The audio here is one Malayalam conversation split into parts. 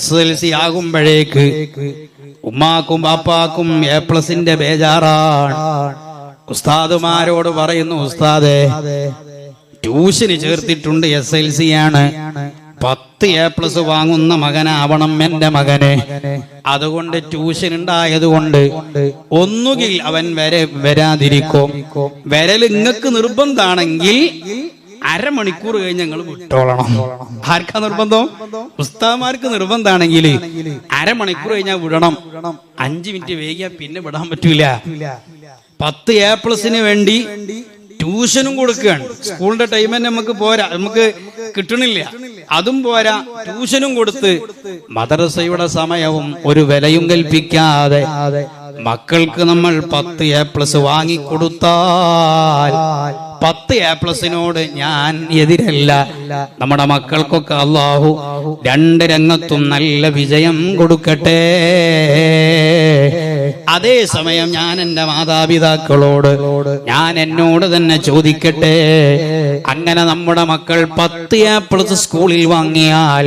SLC ആകുമ്പോഴേക്ക് ഉമ്മാക്കും ബാപ്പാക്കും A+ന്റെ ബേജാറാണ്. ഉസ്താദുമാരോട് പറയുന്നു, ഉസ്താദേ ട്യൂഷന് ചേർത്തിട്ടുണ്ട്, SLC ആണ്, 10 A+ വാങ്ങുന്ന മകനാവണം എന്റെ മകന്. അതുകൊണ്ട് ട്യൂഷൻ ഉണ്ടായതുകൊണ്ട് ഒന്നുകിൽ അവൻ വരാതിരിക്കും, വരൽ നിങ്ങൾക്ക് നിർബന്ധാണെങ്കിൽ അരമണിക്കൂർ കഴിഞ്ഞ് ഞങ്ങൾ വിട്ടോളണം. ആർക്കാ നിർബന്ധം? ഉസ്താദ്മാർക്ക് നിർബന്ധാണെങ്കിൽ അരമണിക്കൂർ കഴിഞ്ഞാൽ വിടണം. 5 മിനിറ്റ് വൈകിയാൽ പിന്നെ വിടാൻ പറ്റൂല. 10 A+ന് വേണ്ടി ട്യൂഷനും കൊടുക്കുകയാണ്. സ്കൂളിന്റെ ടൈം തന്നെ നമുക്ക് പോരാ, നമുക്ക് കിട്ടണില്ല, അതും പോരാ, ട്യൂഷനും കൊടുത്ത് മദ്രസയുടെ സമയവും ഒരു വിലയും കൽപ്പിക്കാതെ മക്കൾക്ക് നമ്മൾ 10 A+ വാങ്ങിക്കൊടുത്താൽ 10 A+നോട് ഞാൻ എതിരല്ല. നമ്മുടെ മക്കൾക്കൊക്കെ അല്ലാഹു 2 രംഗത്തും നല്ല വിജയം കൊടുക്കട്ടെ. അതേ സമയം ഞാൻ എൻ്റെ മാതാപിതാക്കളോട് എന്നോട് തന്നെ ചോദിക്കട്ടെ, അങ്ങനെ നമ്മുടെ മക്കൾ 10 A+ സ്കൂളിൽ വാങ്ങിയാൽ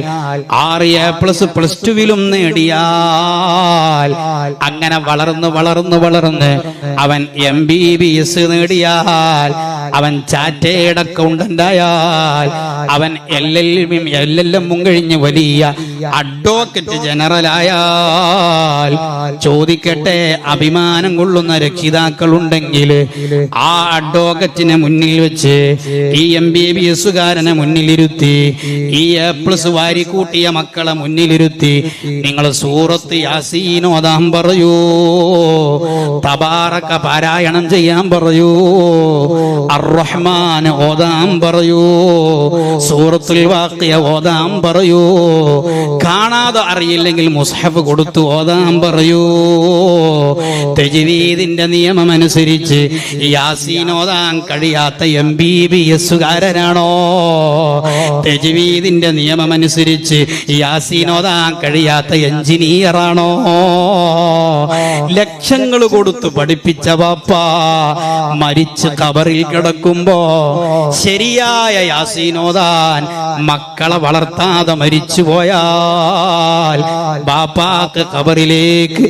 6 A+ +2 നേടിയാൽ, അങ്ങനെ വളർന്ന് അവൻ MBBS നേടിയാൽ, അവൻ ചാറ്റേഡ് അക്കൗണ്ടന്റ് ആയാൽ, അവൻ LLM കഴിഞ്ഞ് വലിയ അഡ്വക്കേറ്റ് ജനറൽ ആയാൽ, ചോദിക്കട്ടെ, അഭിമാനം കൊള്ളുന്ന രക്ഷിതാക്കൾ ഉണ്ടെങ്കിൽ ആ അഡ്വക്കേറ്റിനെ മുന്നിൽ വെച്ച് ഈ MBBSകാരനെ മുന്നിലിരുത്തി, ഈ A+ വാരിക്കൂട്ടിയ മക്കളെ മുന്നിലിരുത്തി നിങ്ങൾ സൂറത്ത് യാസീൻ ഓതാൻ പറയൂ, തബാറക പാരായണം ചെയ്യാൻ പറയൂ, അർ-റഹ്മാൻ ഓതാൻ പറയൂ, സൂറത്തുൽ വാഖിയ ഓതാൻ പറയൂ, കാണാതെ അറിയില്ലെങ്കിൽ മുസ്ഹഫ് കൊടുത്തു ഓതാൻ പറയൂ. തജ്വീദിന്റെ നിയമം അനുസരിച്ച് യാസീൻ ഓതാൻ കഴിയാത്ത MBBSകാരനാണോ? തജ്വീദിന്റെ നിയമം അനുസരിച്ച് യാസീൻ ഓതാൻ കഴിയാത്ത എഞ്ചിനീയറാണോ? ലക്ഷങ്ങൾ കൊടുത്ത് പഠിപ്പിച്ച ബാപ്പാ മരിച്ച് ഖബറിൽ കിടക്കുമ്പോ ശരിയായ യാസീൻ ഓതാൻ മക്കളെ വളർത്താതെ മരിച്ചു പോയാൽ ബാപ്പാക്ക് ഖബറിലേക്ക്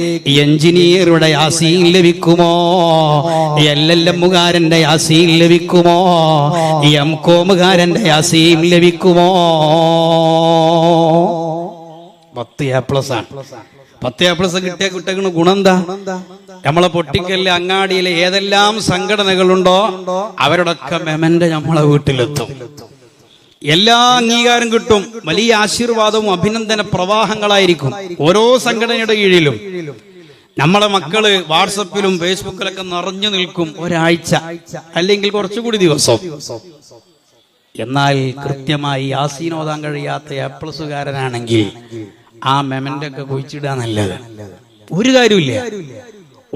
എഞ്ചിനീയറുടെ യാസീൻ ലഭിക്കുമോ? LLMകാരന്റെ യാസീൻ ലഭിക്കുമോ? MCOMകാരന്റെ യാസീൻ ലഭിക്കുമോ? 10 A+ ആണ്. 10 A+ കിട്ടിയ കുട്ടികളുടെ ഗുണം എന്താ? നമ്മളെ പൊട്ടിക്കലിലെ അങ്ങാടിയിലെ ഏതെല്ലാം സംഘടനകളുണ്ടോ അവരോടൊക്കെ മെമന്റ് നമ്മളെ വീട്ടിലെത്തും. എല്ലാ അംഗീകാരം കിട്ടും, വലിയ ആശീർവാദവും അഭിനന്ദന പ്രവാഹങ്ങളായിരിക്കും ഓരോ സംഘടനയുടെ കീഴിലും. നമ്മളെ മക്കള് വാട്സപ്പിലും ഫേസ്ബുക്കിലൊക്കെ നിറഞ്ഞു നിൽക്കും ഒരാഴ്ച, അല്ലെങ്കിൽ കുറച്ചുകൂടി ദിവസം. എന്നാൽ കൃത്യമായി യാസീൻ ഓതാൻ കഴിയാത്ത A+കാരനാണെങ്കിൽ ആ മെമന്റ് ഒക്കെ കുഴിച്ചിടാൻ നല്ലത്.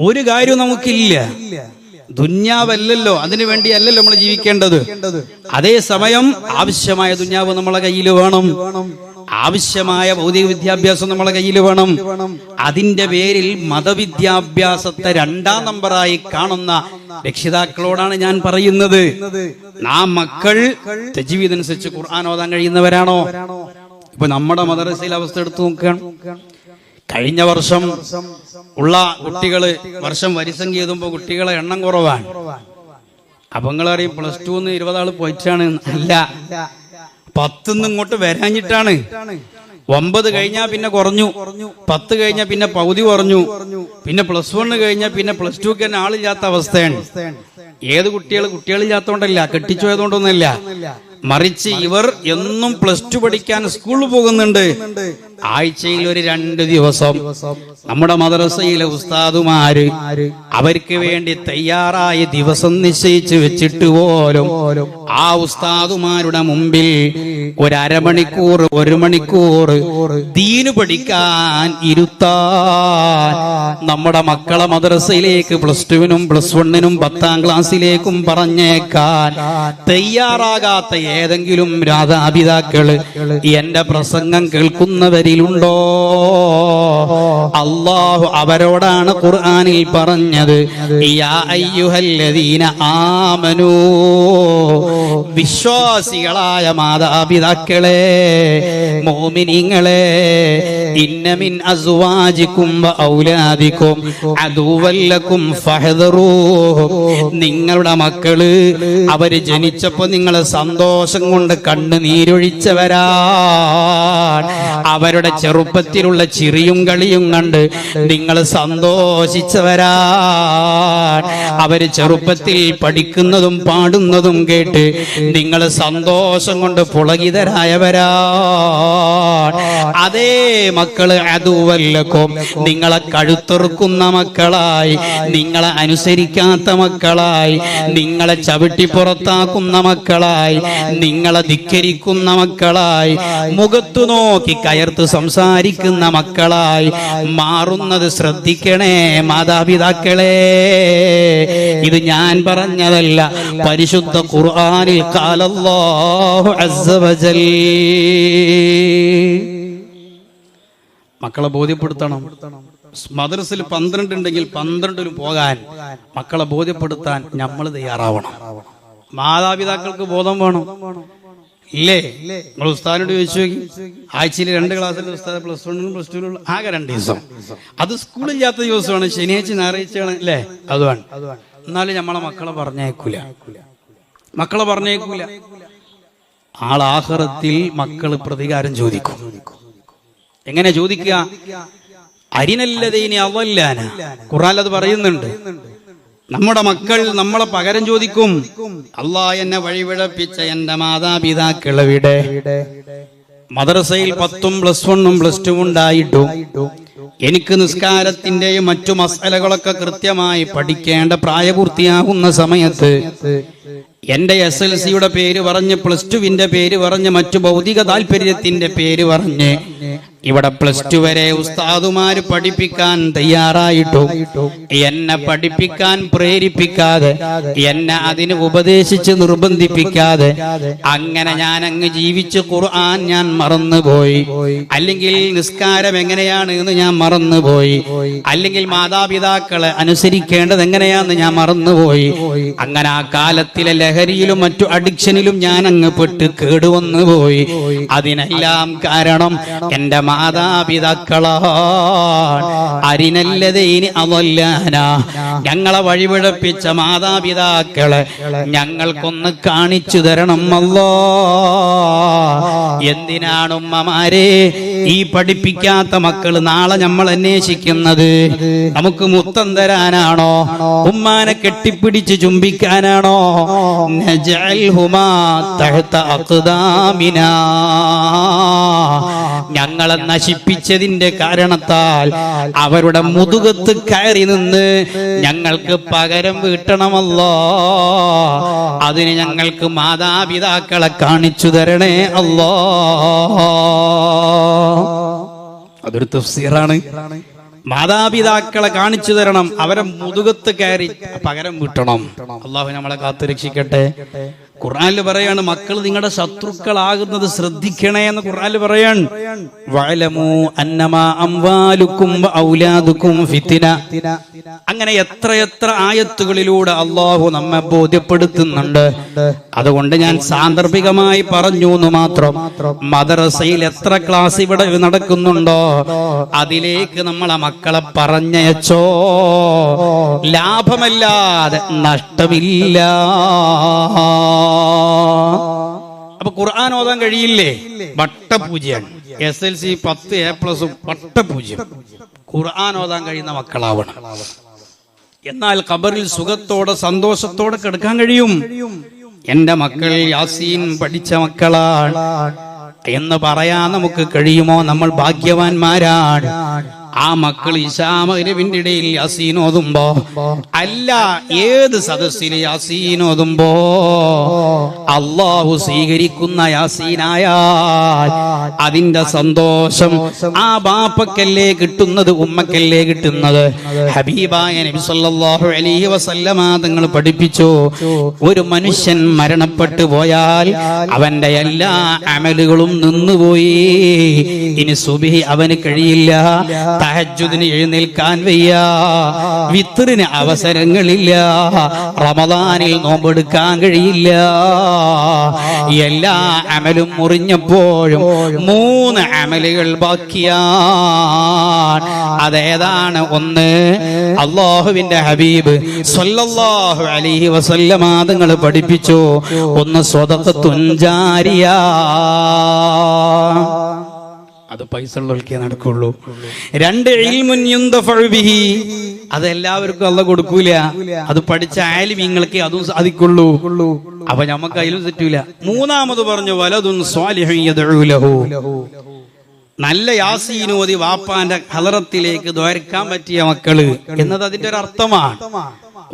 ഒരു കാര്യവും നമുക്കില്ല. ദുന്യാവല്ലല്ലോ, അതിനു വേണ്ടിയല്ലല്ലോ നമ്മൾ ജീവിക്കേണ്ടത്. അതേ സമയം ആവശ്യമായ ദുന്യാവ് നമ്മളെ കയ്യിൽ വേണം, ആവശ്യമായ ഭൗതിക വിദ്യാഭ്യാസം നമ്മളെ കയ്യിൽ വേണം. അതിന്റെ പേരിൽ മതവിദ്യാഭ്യാസത്തെ 2ാം നമ്പറായി കാണുന്ന രക്ഷിതാക്കളോടാണ് ഞാൻ പറയുന്നത്, നാം മക്കൾ തജ്വീദ് അനുസരിച്ച് ഖുർആൻ ഓതാൻ കഴിയുന്നവരാണോ? ഇപ്പൊ നമ്മുടെ മദ്രസയിലെ അവസ്ഥ എടുത്തു നോക്കുകയാണ്. കഴിഞ്ഞ വർഷം ഉള്ള കുട്ടികള് വർഷം വരിസംഖ്യ എഴുതുമ്പോ കുട്ടികളെ എണ്ണം കുറവാണ്. അപ്പൊ നിങ്ങളറിയും +2 20 ആള് പോയിട്ടാണ്. അല്ല, 10 ഇങ്ങോട്ട് വരാഞ്ഞിട്ടാണ്. 9 കഴിഞ്ഞാൽ പിന്നെ കുറഞ്ഞു, 10 കഴിഞ്ഞാൽ പിന്നെ പകുതി കുറഞ്ഞു, പിന്നെ +1 കഴിഞ്ഞാൽ പിന്നെ +2 തന്നെ ആളില്ലാത്ത അവസ്ഥയാണ്. ഏത് കുട്ടികളില്ലാത്തോണ്ടല്ല, കെട്ടിച്ചുപോയതുകൊണ്ടൊന്നുമല്ല, മറിച്ച് ഇവർ എന്നും +2 പഠിക്കാൻ സ്കൂളിൽ പോകുന്നുണ്ട്. ആഴ്ചയിൽ ഒരു 2 ദിവസം നമ്മുടെ മദ്രസയിലെ ഉസ്താദുമാര് അവർക്ക് വേണ്ടി തയ്യാറായ ദിവസം നിശ്ചയിച്ച് വെച്ചിട്ട് പോലും ആ ഉസ്താദുമാരുടെ മുമ്പിൽ ഒരു അരമണിക്കൂർ 1 മണിക്കൂർ ദീന് പഠിക്കാൻ ഇരുത്താൻ നമ്മുടെ മക്കളെ മദ്രസയിലേക്ക് +2നും +1നും 10ാം ക്ലാസ്സിലേക്കും പറഞ്ഞേക്കാൻ തയ്യാറാകാത്ത ഏതെങ്കിലും മാതാപിതാക്കള് എന്റെ പ്രസംഗം കേൾക്കുന്നവർ ചെയ്യുന്നവരിലുണ്ടോ? അല്ലാഹു അവരോടാണ് ഖുർആനിൽ പറഞ്ഞത്, യാ അയ്യുഹല്ലദീന ആമനൂ, വിശ്വാസികളായ മാതാപിതാക്കളെ, മുഅ്മിനീങ്ങളെ, ഇന്ന മിൻ അസ്വാജികും വ ഔലാദികും അദുവൻ ലക്കും ഫഹ്ദറൂ, നിങ്ങളുടെ മക്കള് അവര് ജനിച്ചപ്പോ നിങ്ങളെ സന്തോഷം കൊണ്ട് കണ്ണുനീരൊഴിച്ചവരാ, അവരുടെ ചെറുപ്പത്തിലുള്ള ചിരിയും കളിയും കണ്ട് നിങ്ങൾ സന്തോഷിച്ചവരാ, അവര് ചെറുപ്പത്തിൽ പഠിക്കുന്നതും പാടുന്നതും കേട്ട് നിങ്ങൾ സന്തോഷം കൊണ്ട് പുളകിതരായവരാ. അതേ മക്കള് അതുവല്ലക്കും, നിങ്ങളെ കഴുത്തെറുക്കുന്ന മക്കളായി, നിങ്ങളെ അനുസരിക്കാത്ത മക്കളായി, നിങ്ങളെ ചവിട്ടി പുറത്താക്കുന്ന മക്കളായി, നിങ്ങളെ ധിക്കരിക്കുന്ന മക്കളായി, മുഖത്തു നോക്കി കയർത്ത് സംസാരിക്കുന്ന മക്കളായി മാറുന്നത് ശ്രദ്ധിക്കണേ മാതാപിതാക്കളെ. ഇത് ഞാൻ പറഞ്ഞതല്ല, പരിശുദ്ധ ഖുർആനിൽ ഖാലല്ലാഹു അസ്സ വജൽ. മക്കളെ ബോധ്യപ്പെടുത്തണം. മദ്രസയിൽ 12 ഉണ്ടെങ്കിൽ 12 പോകാൻ മക്കളെ ബോധ്യപ്പെടുത്താൻ നമ്മൾ തയ്യാറാവണം. മാതാപിതാക്കൾക്ക് ബോധം വേണം, ഇല്ലേ? നിങ്ങൾ ഉസ്താദിനോട് ചോദിച്ചു നോക്കി, ആഴ്ചയിൽ 2 ക്ലാസ്സിൽ ഉസ്താദ് +1 +2 ആകെ 2 ദിവസം, അത് സ്കൂളില്ലാത്ത ദിവസമാണ്, ശനിയാഴ്ച ഞായറാഴ്ചയാണ്, അല്ലേ? അതുമാണ്. എന്നാലും നമ്മളെ മക്കളെ പറഞ്ഞേക്കൂല. ആളാഖിറത്തിൽ മക്കള് പ്രതികാരം ചോദിക്കും. എങ്ങനെ ചോദിക്കുക? അരിനല്ലതീനി അവല്ലാന, ഖുർആനിൽ അത് പറയുന്നുണ്ട്. നമ്മുടെ മക്കൾ നമ്മളെ പകരം ചോദിക്കും, അല്ലാഹ് എന്നെ വഴിപിഴപ്പിച്ച എന്റെ മാതാപിതാക്കൾ എവിടെ? മദ്രസയിൽ 10 +1 +2 ഉണ്ടായിട്ടും എനിക്ക് നിസ്കാരത്തിന്റെയും മറ്റു മസലകളൊക്കെ കൃത്യമായി പഠിക്കേണ്ട പ്രായപൂർത്തിയാകുന്ന സമയത്ത് എന്റെ SLCയുടെ പേര് പറഞ്ഞ്, +2വിന്റെ പേര് പറഞ്ഞ്, മറ്റു ഭൗതിക താല്പര്യത്തിന്റെ പേര് പറഞ്ഞ് ഇവിടെ +2 വരെ ഉസ്താദുമാര് പഠിപ്പിക്കാൻ തയ്യാറായിട്ടും എന്നെ പഠിപ്പിക്കാൻ പ്രേരിപ്പിക്കാതെ, എന്നെ അതിന് ഉപദേശിച്ച് നിർബന്ധിപ്പിക്കാതെ അങ്ങനെ ഞാൻ അങ്ങ് ജീവിച്ച് ഖുർആൻ ഞാൻ മറന്നുപോയി, അല്ലെങ്കിൽ നിസ്കാരം എങ്ങനെയാണ് എന്ന് ഞാൻ മറന്നുപോയി, അല്ലെങ്കിൽ മാതാപിതാക്കളെ അനുസരിക്കേണ്ടത് എങ്ങനെയാന്ന് ഞാൻ മറന്നുപോയി. അങ്ങനെ ആ കാലത്തിലെ ലഹരിയിലും മറ്റു അഡിക്ഷനിലും ഞാൻ അങ്ങ് പെട്ട് കേടുവന്നു പോയി. അതിനെല്ലാം കാരണം എന്റെ മാതാപിതാക്കളാണ്. അരിനല്ലതീനി അവല്ലാന, ഞങ്ങളെ വഴിപിഴപ്പിച്ച മാതാപിതാക്കളെ ഞങ്ങൾക്കൊന്ന് കാണിച്ചു തരണം അല്ലാഹ്. എന്തിനാണ് ഉമ്മമാരെ ഈ പഠിപ്പിക്കാത്ത മക്കള് നാളെ നമ്മൾ അന്വേഷിക്കുന്നത്? നമുക്ക് മുത്തം തരാനാണോ? ഉമ്മാനെ കെട്ടിപ്പിടിച്ച് ചുംബിക്കാനാണോ? നജഅൽഹുമാ തഹ്ത അഖ്ദാമിനാ, ഞങ്ങളെ നശിപ്പിച്ചതിന്റെ കാരണത്താൽ അവരുടെ മുതുകത്ത് കയറി നിന്ന് ഞങ്ങൾക്ക് പകരം വീട്ടണമല്ലോ. അതിന് ഞങ്ങൾക്ക് മാതാപിതാക്കളെ കാണിച്ചു തരണേ അല്ലാ. അതൊരു തഫ്സീറാണ്. മാതാപിതാക്കളെ കാണിച്ചു തരണം, അവരെ മുതുകത്ത് കയറി പകരം വീട്ടണം. അള്ളാഹു നമ്മളെ കാത്തുരക്ഷിക്കട്ടെ. ഖുർആനിൽ പറയാണ്, മക്കൾ നിങ്ങളുടെ ശത്രുക്കളാകുന്നത് ശ്രദ്ധിക്കണേ എന്ന് ഖുർആനിൽ പറയാൻ. വഅലമു അന്നമാ അംവാലുക്കും വഔലാദുക്കും ഫിത്ന. അങ്ങനെ എത്രയെത്ര ആയത്തുകളിലൂടെ അള്ളാഹു നമ്മെ ബോധ്യപ്പെടുത്തുന്നുണ്ട്. അതുകൊണ്ട് ഞാൻ സാന്ദർഭികമായി പറഞ്ഞു എന്ന് മാത്രം. മദ്രസയിൽ എത്ര ക്ലാസ് ഇവിടെ നടക്കുന്നുണ്ടോ അതിലേക്ക് നമ്മളെ മക്കളെ പറഞ്ഞയച്ചോ, ലാഭമല്ലാതെ നഷ്ടമില്ല. അപ്പൊ ഖുർആൻ ഓതാൻ കഴിയില്ലേ? വട്ടപൂജ്യാണ്. SLC 10 A+ വട്ടപൂജ്യം. ഖുർആൻ ഓതാൻ കഴിയുന്ന മക്കളാവണം. എന്നാൽ ഖബറിൽ സുഖത്തോടെ സന്തോഷത്തോടെ കിടക്കാൻ കഴിയും. എന്റെ മക്കൾ യാസീൻ പഠിച്ച മക്കളാണ് എന്ന് പറയാൻ നമുക്ക് കഴിയുമോ? നമ്മൾ ഭാഗ്യവാന്മാരാണ്. ആ മക്കൾ ഇശാ മഗ്‌രിബിന്റെ ഇടയിൽ യാസീൻ ഓതുമ്പോ, അല്ല ഏത് സദസ്സിൽ യാസീൻ ഓതുമ്പോ അല്ലാഹു സ്വീകരിക്കുന്ന യാസീനായാൽ അതിന്റെ സന്തോഷം ആ ബാപ്പക്കല്ലേ കിട്ടുന്നത്, ഉമ്മക്കല്ലേ കിട്ടുന്നത്. ഹബീബായ നബി സല്ലല്ലാഹു അലൈഹി വസല്ലമ തങ്ങൾ പഠിപ്പിച്ചു, ഒരു മനുഷ്യൻ മരണപ്പെട്ടു പോയാൽ അവന്റെ എല്ലാ അമലുകളും നിന്നുപോയി. ഇനി സുബ്ഹി അവന് കഴിയില്ല, തഹജ്ജുദിന് എഴുന്നേൽക്കാൻ വയ്യ, വിത്റിന് അവസരങ്ങളില്ല, റമദാനിൽ നോമ്പെടുക്കാൻ കഴിയില്ല. എല്ലാ അമലും മുറിഞ്ഞപ്പോഴും 3 അമലുകൾ ബാക്കിയാണ്. അതേതാണ്? ഒന്ന്, അല്ലാഹുവിന്റെ ഹബീബ് സ്വല്ലല്ലാഹു അലൈഹി വസല്ലമ തങ്ങൾ പഠിപ്പിച്ചു, ഒന്ന് സ്വദഖത്തുൻ ജാരിയ, അത് പൈസ ഉള്ളവർക്കേ നടക്കുള്ളൂ. 2, ഇൽമുൻ യുന്തഫഉ ബിഹി, അതെല്ലാവർക്കും അല്ലാഹു കൊടുക്കൂല, അത് പഠിച്ച ആലിമീങ്ങൾക്ക് അതും സാധിക്കുള്ളൂ. അപ്പൊ നമുക്ക് അതിലും തെറ്റൂല. 3 പറഞ്ഞു വലദുൻ സ്വാലിഹുൻ യദ്ഉ ലഹു, നല്ല യാസീൻ ഓതി വാപ്പാന്റെ ഹളറത്തിലേക്ക് ദ്വാരക്കാൻ പറ്റിയ മക്കള് എന്നത് അതിന്റെ ഒരു അർത്ഥമാണ്.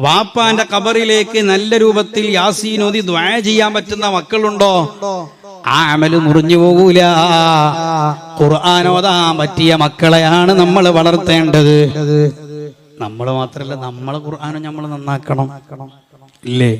വാപ്പാന്റെ ഖബറിലേക്ക് നല്ല രൂപത്തിൽ യാസീൻ ഓതി ദുആ ചെയ്യാൻ പറ്റുന്ന മക്കളുണ്ടോ, ആ അമല് മുറിഞ്ഞു പോകൂല. ഖുർആൻ ഓതാൻ പറ്റിയ മക്കളെയാണ് നമ്മൾ വളർത്തേണ്ടത്. നമ്മൾ മാത്രല്ല, നമ്മളെ ഖുർആനും നമ്മൾ നന്നാക്കണം, ഇല്ലേ?